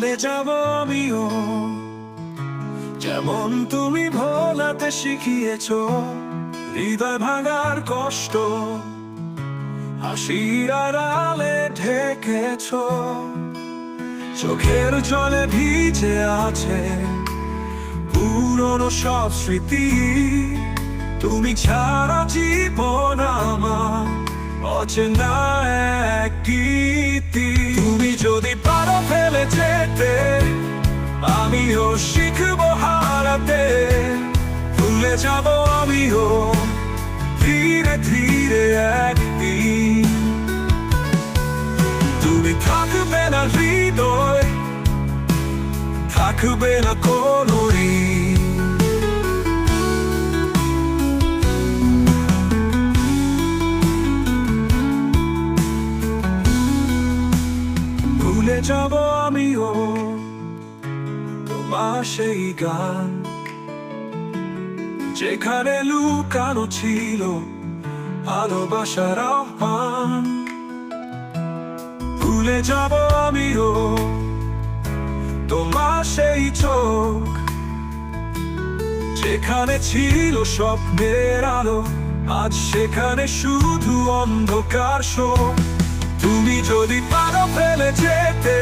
ভুলে যাব আমিও, যেমন তুমি ভোলাতে শিখিয়েছো হৃদয় ভাঙার কষ্ট, হাসির আড়ালে ঢেকেছো। চোখের জলে ভিজে আছে পুরনো সব স্মৃতি, তুমি ছাড়া জীবন আমার অচেনা এক গীতি। তুমি যদি পারো ফেলে যেতে, আমিও শিখবো হারাতে। ভুলে যাব আমিও ধীরে ধীরে একদিন। তুমি থাকবে না হৃদয়, থাকবে না কোনো ঋণ। ভুলে যাব আমিও তোমার সেই গান, যেখানে লুকানো ছিল ভালোবাসার আহ্বান। ভুলে যাব আমিও তোমার সেই চোখ, যেখানে ছিল স্বপ্নের আলো, আজ সেখানে শুধু অন্ধকার শোক। তুমি যদি পারো ফেলে যেতে,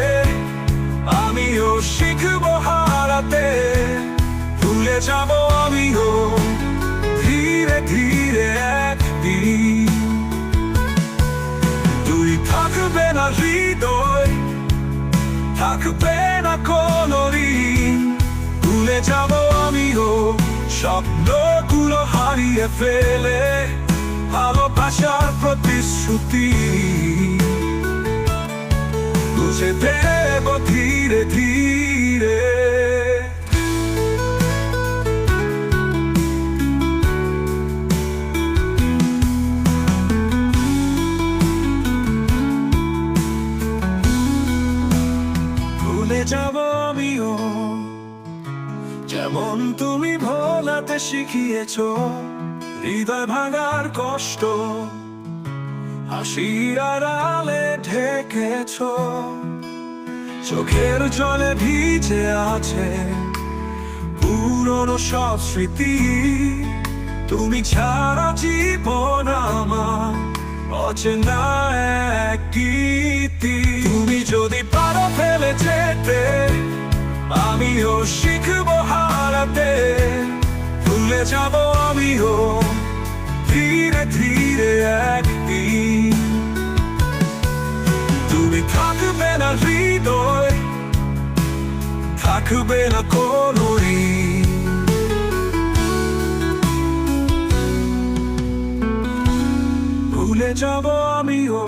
আমিও শিখবো হারাতে। ভুলে যাব আমিও ধীরে ধীরে একদিন। তুই থাকবে না হৃদয়, থাকবে না কোনো ঋণ। ভুলে যাব আমিও স্বপ্নগুলো হারিয়ে ফেলে ভালোবাসার প্রতিশ্রুতি। বুঝে দেব ধীরে ধীরে। ভুলে যাব আমিও, যেমন তুমি ভোলাতে শিখিয়েছো হৃদয় ভাঙার কষ্ট, হাসির আড়ালে ঢেকেছো। চোখের জলে ভিজে আছে পুরনো সব স্মৃতি, তুমি ছাড়া জীবন আমার অচেনা এক গীতি। তুমি যদি পারো ফেলে যেতে, আমিও শিখবো হারাতে। ভুলে যাব আমিও ধীরে ধীরে একদিন। তুমি থাকবে না হৃদয়, থাকবে না কোনো ঋণ। ভুলে যাব আমিও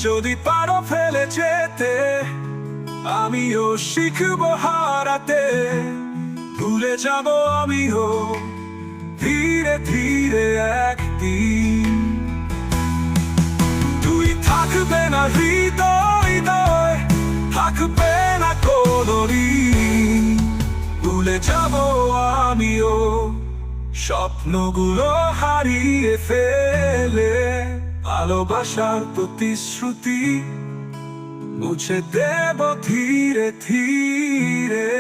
যদি পারো ফেলে যেতে, আমিও শিখবো হারাতে। ভুলে যাব আমিও ধীরে ধীরে একদিন। তুই থাকবে না হৃদয়, থাকবে না কোনো ঋণ। ভুলে যাব আমিও স্বপ্নগুলো হারিয়ে ফেলে ভালোবাসার প্রতিশ্রুতি। মুছে দেব ধীরে ধীরে।